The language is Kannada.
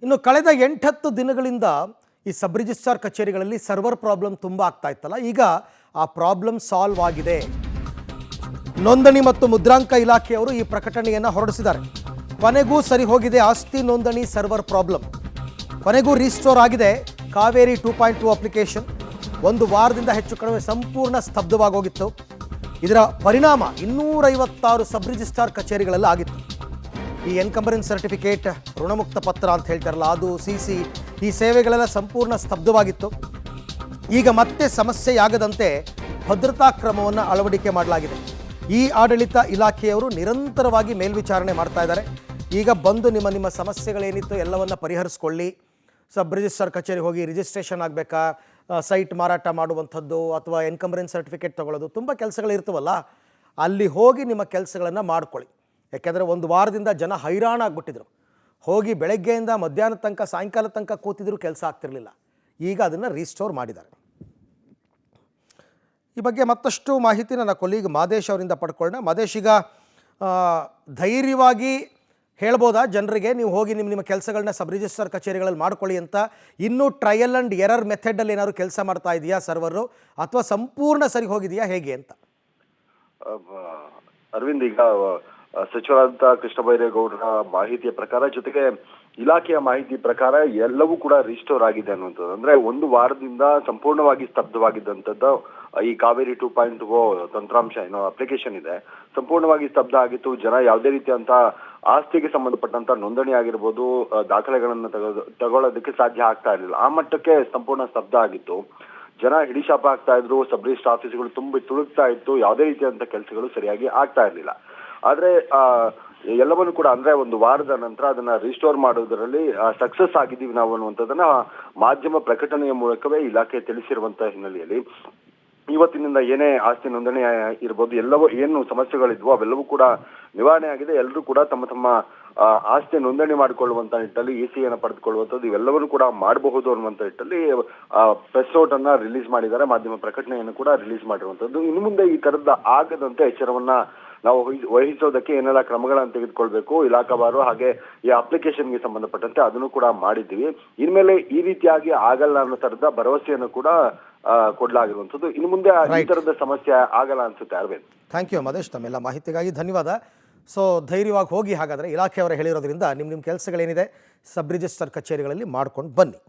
ಇನ್ನು ಕಳೆದ 8-10 ದಿನಗಳಿಂದ ಈ ಸಬ್ ರಿಜಿಸ್ಟ್ರಾರ್ ಕಚೇರಿಗಳಲ್ಲಿ ಸರ್ವರ್ ಪ್ರಾಬ್ಲಮ್ ತುಂಬ ಆಗ್ತಾ ಇತ್ತಲ್ಲ, ಈಗ ಆ ಪ್ರಾಬ್ಲಮ್ ಸಾಲ್ವ್ ಆಗಿದೆ. ನೋಂದಣಿ ಮತ್ತು ಮುದ್ರಾಂಕ ಇಲಾಖೆಯವರು ಈ ಪ್ರಕಟಣೆಯನ್ನು ಹೊರಡಿಸಿದ್ದಾರೆ. ಕೊನೆಗೂ ಸರಿ ಹೋಗಿದೆ ಆಸ್ತಿ ನೋಂದಣಿ ಸರ್ವರ್ ಪ್ರಾಬ್ಲಮ್. ಕೊನೆಗೂ ರೀಸ್ಟೋರ್ ಆಗಿದೆ ಕಾವೇರಿ 2.2 ಅಪ್ಲಿಕೇಶನ್. ಒಂದು ವಾರದಿಂದ ಹೆಚ್ಚು ಕಡಿಮೆ ಸಂಪೂರ್ಣ ಸ್ತಬ್ಧವಾಗೋಗಿತ್ತು. ಇದರ ಪರಿಣಾಮ 256 ಸಬ್ ರಿಜಿಸ್ಟ್ರಾರ್ ಕಚೇರಿಗಳಲ್ಲಿ ಆಗಿತ್ತು. ಈ ಎನ್ಕಂಬರೆನ್ಸ್ ಸರ್ಟಿಫಿಕೇಟ್, ಋಣಮುಕ್ತ ಪತ್ರ ಅಂತ ಹೇಳ್ತಾರಲ್ಲ, ಅದು CC, ಈ ಸೇವೆಗಳೆಲ್ಲ ಸಂಪೂರ್ಣ ಸ್ತಬ್ಧವಾಗಿತ್ತು. ಈಗ ಮತ್ತೆ ಸಮಸ್ಯೆಯಾಗದಂತೆ ಭದ್ರತಾ ಕ್ರಮವನ್ನು ಅಳವಡಿಕೆ ಮಾಡಲಾಗಿದೆ. ಈ ಆಡಳಿತ ಇಲಾಖೆಯವರು ನಿರಂತರವಾಗಿ ಮೇಲ್ವಿಚಾರಣೆ ಮಾಡ್ತಾ ಇದ್ದಾರೆ. ಈಗ ಬಂದು ನಿಮ್ಮ ಸಮಸ್ಯೆಗಳೇನಿತ್ತು ಎಲ್ಲವನ್ನು ಪರಿಹರಿಸ್ಕೊಳ್ಳಿ. ಸಬ್ ರಿಜಿಸ್ಟ್ರಾರ್ ಕಚೇರಿ ಹೋಗಿ ರಿಜಿಸ್ಟ್ರೇಷನ್ ಆಗಬೇಕಾ, ಸೈಟ್ ಮಾರಾಟ ಮಾಡುವಂಥದ್ದು ಅಥವಾ ಎನ್ಕಂಬರೆನ್ಸ್ ಸರ್ಟಿಫಿಕೇಟ್ ತೊಗೊಳ್ಳೋದು, ತುಂಬ ಕೆಲಸಗಳಿರ್ತವಲ್ಲ, ಅಲ್ಲಿ ಹೋಗಿ ನಿಮ್ಮ ಕೆಲಸಗಳನ್ನು ಮಾಡ್ಕೊಳ್ಳಿ. ಯಾಕೆಂದರೆ ಒಂದು ವಾರದಿಂದ ಜನ ಹೈರಾಣ ಆಗಿಬಿಟ್ಟಿದ್ರು. ಹೋಗಿ ಬೆಳಗ್ಗೆಯಿಂದ ಮಧ್ಯಾಹ್ನದ ತನಕ, ಸಾಯಂಕಾಲ ತನಕ ಕೂತಿದ್ರು, ಕೆಲಸ ಆಗ್ತಿರಲಿಲ್ಲ. ಈಗ ಅದನ್ನು ರೀಸ್ಟೋರ್ ಮಾಡಿದ್ದಾರೆ. ಈ ಬಗ್ಗೆ ಮತ್ತಷ್ಟು ಮಾಹಿತಿ ನನ್ನ ಕೊಲೀಗ್ ಮಾದೇಶ್ ಅವರಿಂದ ಪಡ್ಕೊಳ್ಳೋಣ. ಮಾದೇಶ್, ಈಗ ಧೈರ್ಯವಾಗಿ ಹೇಳ್ಬೋದಾ ಜನರಿಗೆ, ನೀವು ಹೋಗಿ ನಿಮ್ಮ ಕೆಲಸಗಳನ್ನ ಸಬ್ ರಿಜಿಸ್ಟ್ರಾರ್ ಕಚೇರಿಗಳಲ್ಲಿ ಮಾಡ್ಕೊಳ್ಳಿ ಅಂತ? ಇನ್ನೂ ಟ್ರಯಲ್ ಆ್ಯಂಡ್ ಎರರ್ ಮೆಥಡಲ್ಲಿ ಏನಾದ್ರು ಕೆಲಸ ಮಾಡ್ತಾ ಇದೆಯಾ ಸರ್ವರು, ಅಥವಾ ಸಂಪೂರ್ಣ ಸರಿ ಹೋಗಿದೆಯಾ, ಹೇಗೆ ಅಂತ? ಅರವಿಂದ್, ಈಗ ಸಚಿವರಾದ ಕೃಷ್ಣ ಬೈರೇಗೌಡರ ಮಾಹಿತಿಯ ಪ್ರಕಾರ, ಜೊತೆಗೆ ಇಲಾಖೆಯ ಮಾಹಿತಿ ಪ್ರಕಾರ ಎಲ್ಲವೂ ಕೂಡ ರಿಸ್ಟೋರ್ ಆಗಿದೆ ಅನ್ನುವಂಥದ್ದು. ಅಂದ್ರೆ ಒಂದು ವಾರದಿಂದ ಸಂಪೂರ್ಣವಾಗಿ ಸ್ತಬ್ಧವಾಗಿದ್ದಂಥದ್ದು ಈ ಕಾವೇರಿ 2.0 ತಂತ್ರಾಂಶ ಏನೋ ಅಪ್ಲಿಕೇಶನ್ ಇದೆ, ಸಂಪೂರ್ಣವಾಗಿ ಸ್ತಬ್ಧ ಆಗಿತ್ತು. ಜನ ಯಾವುದೇ ರೀತಿಯಂತ ಆಸ್ತಿಗೆ ಸಂಬಂಧಪಟ್ಟಂತ ನೋಂದಣಿ ಆಗಿರ್ಬೋದು, ದಾಖಲೆಗಳನ್ನ ತಗೊಳ್ಳೋದಕ್ಕೆ ಸಾಧ್ಯ ಆಗ್ತಾ ಇರಲಿಲ್ಲ. ಆ ಮಟ್ಟಕ್ಕೆ ಸಂಪೂರ್ಣ ಸ್ತಬ್ಧ ಆಗಿತ್ತು. ಜನ ಹಿಡಿಶಾಪ ಆಗ್ತಾ ಇದ್ರು, ಸಬ್ ರಿಜಿಸ್ಟ್ರಾರ್ ಆಫೀಸ್ಗಳು ತುಂಬಿ ತುಳುಕ್ತಾ ಇತ್ತು, ಯಾವುದೇ ರೀತಿಯಂತ ಕೆಲಸಗಳು ಸರಿಯಾಗಿ ಆಗ್ತಾ ಇರಲಿಲ್ಲ. ಆದ್ರೆ ಎಲ್ಲವನ್ನು ಕೂಡ ಅಂದ್ರೆ ಒಂದು ವಾರದ ನಂತರ ಅದನ್ನ ರಿಸ್ಟೋರ್ ಮಾಡೋದರಲ್ಲಿ ಸಕ್ಸಸ್ ಆಗಿದ್ದೀವಿ ನಾವು ಅನ್ನುವಂಥದ್ದನ್ನ ಮಾಧ್ಯಮ ಪ್ರಕಟಣೆಯ ಮೂಲಕವೇ ಇಲಾಖೆ ತಿಳಿಸಿರುವಂತಹ ಹಿನ್ನೆಲೆಯಲ್ಲಿ ಇವತ್ತಿನಿಂದ ಏನೇ ಆಸ್ತಿ ನೋಂದಣಿ ಇರ್ಬೋದು, ಎಲ್ಲವೂ ಏನು ಸಮಸ್ಯೆಗಳಿದ್ವೋ ಅವೆಲ್ಲವೂ ಕೂಡ ನಿವಾರಣೆ ಆಗಿದೆ. ಎಲ್ಲರೂ ಕೂಡ ತಮ್ಮ ಆಸ್ತಿ ನೋಂದಣಿ ಮಾಡಿಕೊಳ್ಳುವಂತ ನಿಟ್ಟಲ್ಲಿ ECಯನ್ನು ಪಡೆದುಕೊಳ್ಳುವಂಥದ್ದು ಇವೆಲ್ಲವನ್ನೂ ಕೂಡ ಮಾಡಬಹುದು ಅನ್ನುವಂಥ ನಿಟ್ಟಲ್ಲಿ ಪ್ರೆಸ್ ನೋಟ್ ಅನ್ನ ರಿಲೀಸ್ ಮಾಡಿದ್ದಾರೆ. ಮಾಧ್ಯಮ ಪ್ರಕಟಣೆಯನ್ನು ಕೂಡ ರಿಲೀಸ್ ಮಾಡಿರುವಂತದ್ದು. ಇನ್ನು ಮುಂದೆ ಈ ತರದ ಆಗದಂತೆ ಎಚ್ಚರವನ್ನ ನಾವು ವಹಿಸೋದಕ್ಕೆ ಏನೆಲ್ಲ ಕ್ರಮಗಳನ್ನು ತೆಗೆದುಕೊಳ್ಬೇಕು ಇಲಾಖಾವಾರು, ಹಾಗೆ ಈ ಅಪ್ಲಿಕೇಶನ್ಗೆ ಸಂಬಂಧಪಟ್ಟಂತೆ ಅದನ್ನು ಕೂಡ ಮಾಡಿದ್ದೀವಿ. ಇನ್ಮೇಲೆ ಈ ರೀತಿಯಾಗಿ ಆಗಲ್ಲ ಅನ್ನೋ ತರದ ಭರವಸೆಯನ್ನು ಕೂಡ ಕೊಡ್ಲಾಗಿರುವಂಥದ್ದು. ಇನ್ನು ಮುಂದೆ ಈ ತರದ ಸಮಸ್ಯೆ ಆಗಲ್ಲ ಅನ್ಸುತ್ತೆ. ಅರವಿಂದ್, ಥ್ಯಾಂಕ್ ಯು ಮದೇಶ್, ತಮ್ಮೆಲ್ಲ ಮಾಹಿತಿಗಾಗಿ ಧನ್ಯವಾದ. ಸೊ ಧೈರ್ಯವಾಗಿ ಹೋಗಿ, ಹಾಗಾದರೆ ಇಲಾಖೆಯವರು ಹೇಳಿರೋದ್ರಿಂದ ನಿಮ್ಮ ಕೆಲಸಗಳೇನಿದೆ ಸಬ್ ರಿಜಿಸ್ಟ್ರಾರ್ ಕಚೇರಿಗಳಲ್ಲಿ ಮಾಡ್ಕೊಂಡು ಬನ್ನಿ.